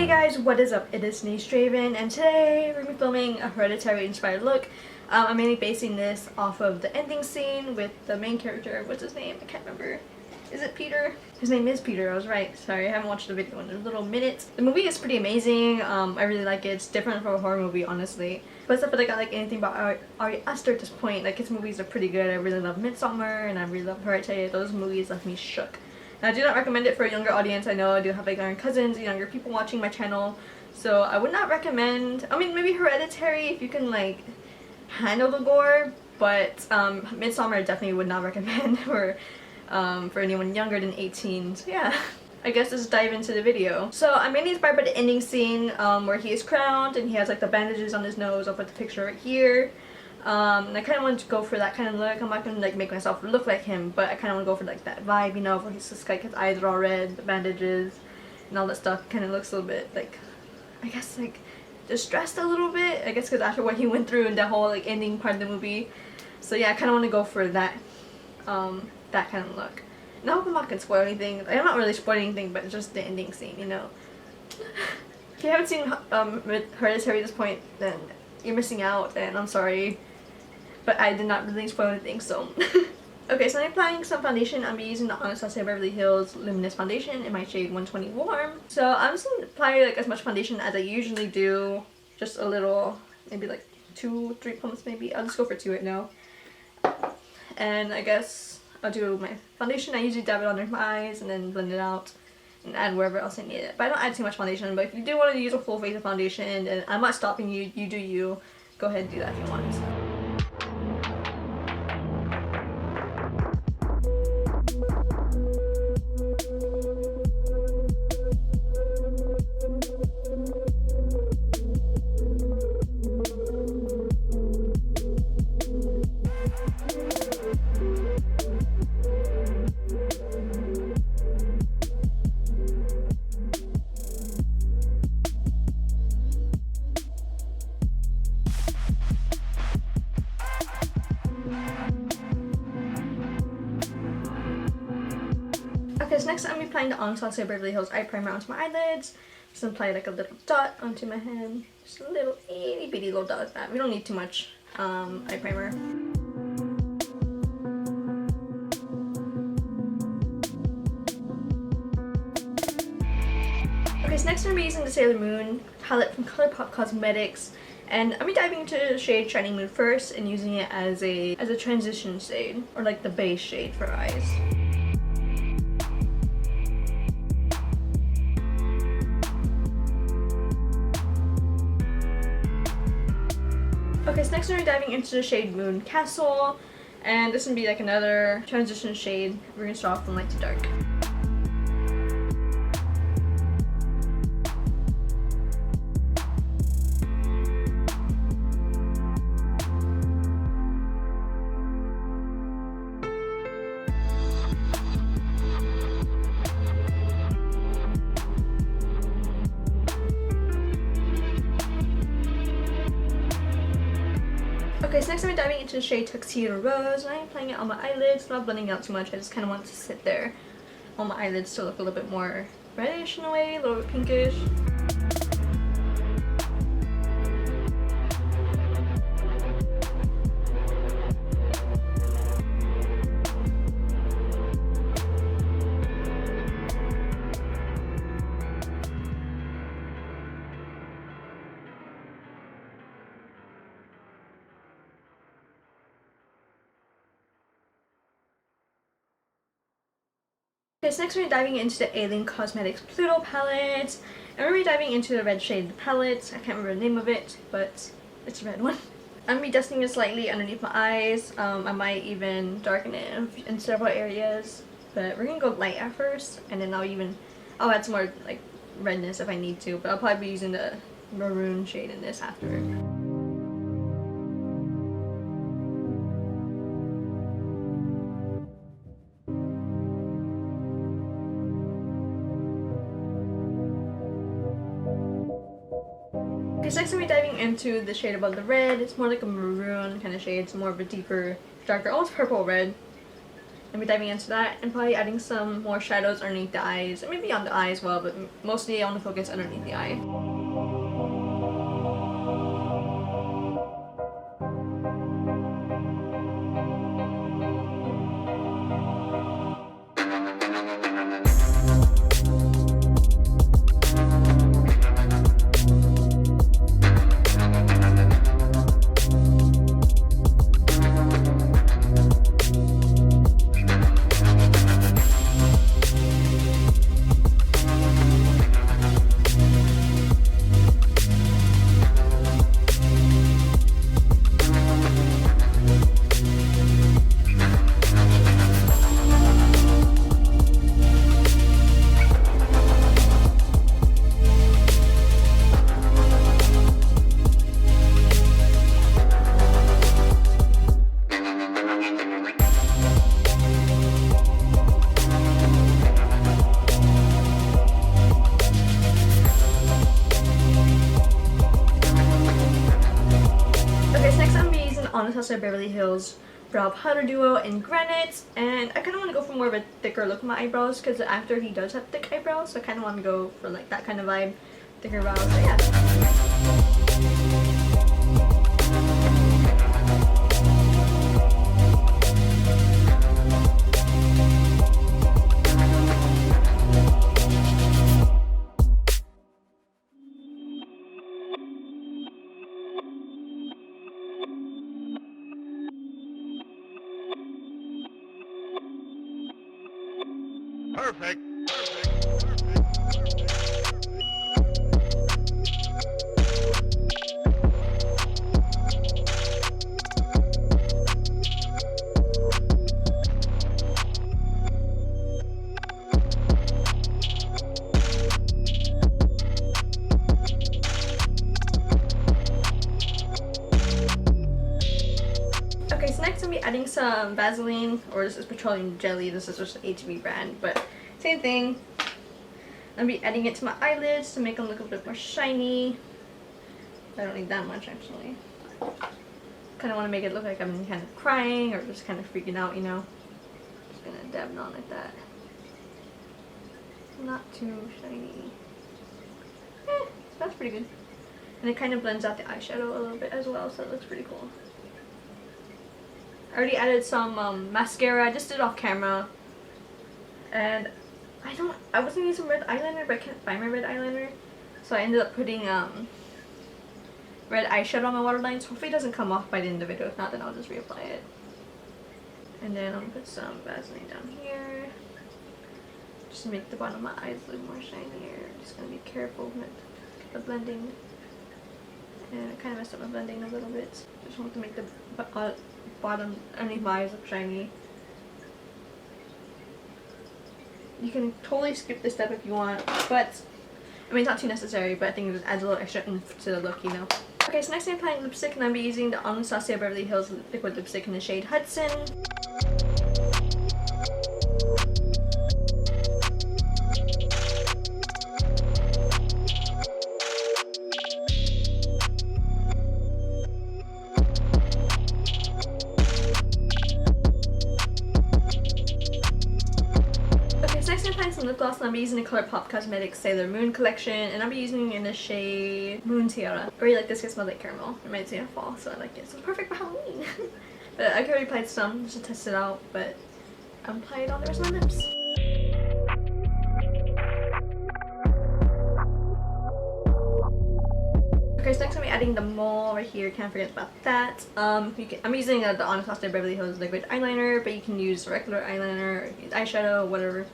Hey guys, what is up? It is Niche Draven, and today we're going to be filming a Hereditary inspired look. I'm mainly basing this off of the ending scene with the main character. What's his name? I can't remember. Is it Peter? His name is Peter, I was right. Sorry, I haven't watched the video in a little minute. The movie is pretty amazing. I really like it. It's different from a horror movie, honestly. But except for like I like anything about Ari Aster at this point. Like his movies are pretty good. I really love Midsommar and I really love Hereditary. Those movies left me shook. I do not recommend it for a younger audience. I know I do have like younger cousins, younger people watching my channel, so I would not recommend. I mean, maybe Hereditary if you can like handle the gore, but Midsommar I definitely would not recommend for anyone younger than 18. So yeah, I guess let's dive into the video. So I'm mainly inspired by the ending scene where he is crowned and he has like the bandages on his nose. I'll put the picture right here. And I kind of wanted to go for that kind of look. I'm not gonna like make myself look like him, but I kind of want to go for like that vibe, you know, where he's just like his eyes are all red, the bandages, and all that stuff. Kind of looks a little bit like, I guess like distressed a little bit. I guess because after what he went through in the whole like ending part of the movie. So yeah, I kind of want to go for that, that kind of look. And I hope I'm not gonna spoil anything. I'm not really spoiling anything, but just the ending scene, you know. If you haven't seen Hereditary at this point, then you're missing out, and I'm sorry. But I did not really spoil anything, so. Okay, so I'm applying some foundation. I'm using the Anastasia Beverly Hills Luminous Foundation in my shade 120 Warm. So I'm just gonna apply like as much foundation as I usually do. Just a little, maybe like 2-3 pumps maybe. I'll just go for 2 right now. And I guess I'll do my foundation. I usually dab it under my eyes and then blend it out and add wherever else I need it. But I don't add too much foundation. But if you do want to use a full face of foundation, and I'm not stopping you, you do you. Go ahead and do that if you want. Okay, so next I'm going to be applying the Anastasia Beverly Hills eye primer onto my eyelids. Just apply like a little dot onto my hand. Just a little itty bitty little dot like that. We don't need too much eye primer. Okay, so next I'm going to be using the Sailor Moon palette from ColourPop Cosmetics. And I'm going to be diving into the shade Shining Moon first and using it as a transition shade, or like the base shade for eyes. Okay, so next we're diving into the shade Moon Castle, and this is going to be like another transition shade. We're going to start off from light to dark. Okay, so next I'm diving into the shade Tuxedo Rose, and I'm applying it on my eyelids, not blending out too much. I just kind of want it to sit there on my eyelids to look a little bit more reddish in a way, a little bit pinkish. Okay, so next we're diving into the Alien Cosmetics Pluto palette, and we're diving into the red shade of the palette. I can't remember the name of it, but it's a red one. I'm going to be dusting it slightly underneath my eyes. I might even darken it in several areas, but we're going to go light at first, and then I'll add some more like redness if I need to, but I'll probably be using the maroon shade in this after. Okay, so next I'm going to be diving into the shade above the red. It's more like a maroon kind of shade. It's more of a deeper, darker, almost purple red. I'll be diving into that and probably adding some more shadows underneath the eyes, and maybe on the eye as well, but mostly I want to focus underneath the eye. Anastasia Beverly Hills Brow Powder Duo in Granite, and I kind of want to go for more of a thicker look with my eyebrows because the actor, he does have thick eyebrows, so I kind of want to go for like that kind of vibe, thicker brows, so yeah. Perfect. Okay, so next I'm going to be adding some Vaseline, or this is petroleum jelly. This is just an HB brand, but same thing. I'll be adding it to my eyelids to make them look a bit more shiny. I don't need that much actually. Kind of want to make it look like I'm kind of crying or just kind of freaking out, you know. Just gonna dab it on like that. Not too shiny. That's pretty good. And it kind of blends out the eyeshadow a little bit as well, so it looks pretty cool. I already added some mascara. I just did it off camera. And I wasn't using red eyeliner, but I can't find my red eyeliner. So I ended up putting red eyeshadow on my waterline. So hopefully it doesn't come off by the end of the video. If not, then I'll just reapply it. And then I'm going to put some Vaseline down here. Just to make the bottom of my eyes look more shinier. Just going to be careful with the blending. And I kind of messed up my blending a little bit. Just want to make the bottom underneath my eyes look shiny. You can totally skip this step if you want, but I mean it's not too necessary, but I think it just adds a little extra oomph to the look, you know. Okay, so next I'm applying lipstick, and I'll be using the Anastasia Beverly Hills liquid lipstick in the shade Hudson. Some lip gloss, and I'll be using the ColourPop Cosmetics Sailor Moon collection, and I'll be using it in the shade Moon Tiara. I really like this, it smells like caramel. It reminds me of fall, so I like it. So it's perfect for Halloween. But I already applied some just to test it out, but I'll apply it on the rest of my lips. Okay, so next I'm adding the mole right here. Can't forget about that. I'm using the Anastasia Beverly Hills liquid eyeliner, but you can use regular eyeliner, or use eyeshadow, whatever.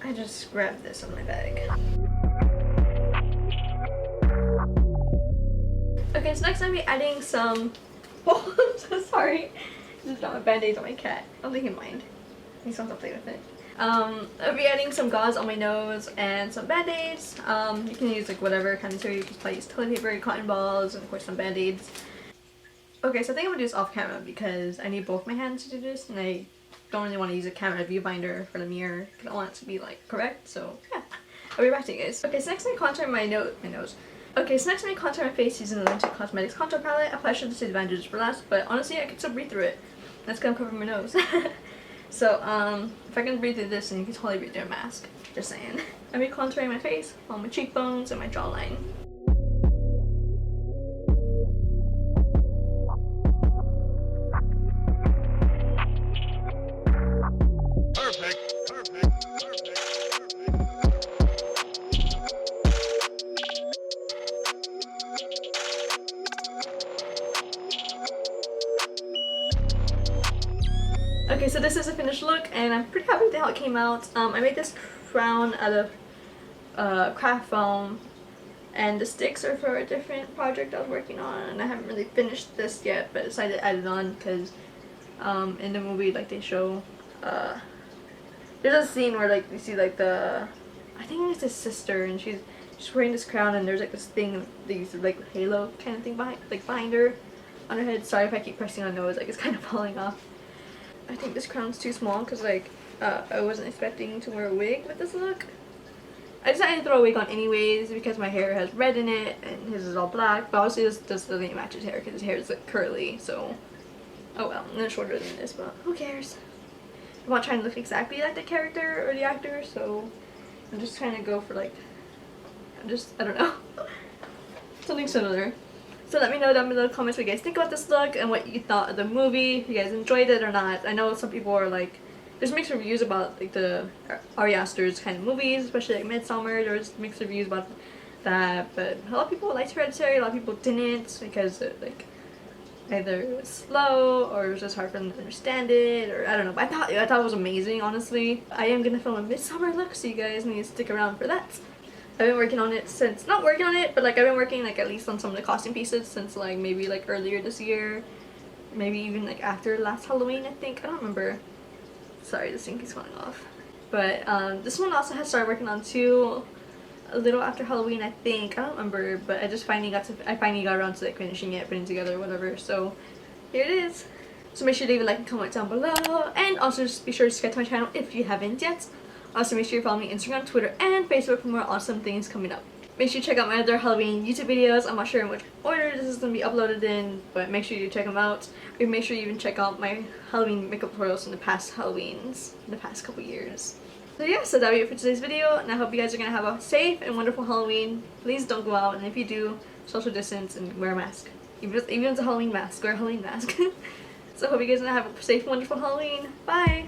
I just grabbed this on my bag. Okay, so next I'm be adding some. Oh, I'm so sorry. This is not my band-aids on my cat. I don't think he'll mind. He's going to play with it. I'll be adding some gauze on my nose and some band-aids. You can use like whatever kind of material. You can probably use toilet paper, cotton balls, and of course some band-aids. Okay, so I think I'm gonna do this off camera because I need both my hands to do this, and I don't really want to use a camera viewfinder for the mirror because I want it to be like correct. So yeah, I'll be back to you guys. Okay, so next I'm contour my nose. Okay, so next I'm contour my face using the Lintic Cosmetics contour palette. I probably should have said advantages for last, but honestly I could still breathe through it. That's gonna cover my nose. So if I can breathe through this, then you can totally breathe through a mask. Just saying. I'll be contouring my face, on my cheekbones, and my jawline. Perfect. Perfect. Perfect. Okay, so this is a finished look, and I'm pretty happy with how it came out. I made this crown out of craft foam, and the sticks are for a different project I was working on, and I haven't really finished this yet, but decided to add it on because in the movie, like, they show there's a scene where, like, you see, like, I think it's his sister, and she's wearing this crown, and there's, like, this thing, these, like, halo kind of thing behind her on her head. Sorry if I keep pressing on nose, like, it's kind of falling off. I think this crown's too small because, like, I wasn't expecting to wear a wig with this look. I decided to throw a wig on anyways because my hair has red in it and his is all black, but obviously this doesn't match his hair because his hair is, like, curly, so oh well. And it's shorter than this, but who cares? I'm not trying to look exactly like the character or the actor, so I'm just trying to go for, like, I don't know, something similar. So let me know down below in the comments what you guys think about this look and what you thought of the movie, if you guys enjoyed it or not. I know some people are like, there's mixed reviews about, like, the Ari Aster's kind of movies, especially like Midsommar. There's mixed reviews about that, but a lot of people liked Hereditary, a lot of people didn't because it, like, either it was slow or it was just hard for them to understand it, or I don't know. But I thought it was amazing, honestly. I am gonna film a Midsommar look, so you guys need to stick around for that. I've been working on it since, not working on it, but, like, I've been working, like, at least on some of the costume pieces since, like, maybe, like, earlier this year. Maybe even, like, after last Halloween, I think. I don't remember. Sorry, this thing keeps falling off. But this one also has started working on too, a little after Halloween, I think. I don't remember, but I finally got around to, like, finishing it, putting it together, whatever. So here it is. So make sure to leave a like and comment down below, and also just be sure to subscribe to my channel if you haven't yet. Also make sure you follow me on Instagram, Twitter, and Facebook for more awesome things coming up. Make sure you check out my other Halloween YouTube videos. I'm not sure in which order this is going to be uploaded in, but make sure you check them out. And make sure you even check out my Halloween makeup tutorials from the past Halloweens, in the past couple years. So yeah, so that'll be it for today's video, and I hope you guys are going to have a safe and wonderful Halloween. Please don't go out, and if you do, social distance and wear a mask. Even if it's a Halloween mask, wear a Halloween mask. So I hope you guys are going to have a safe and wonderful Halloween. Bye!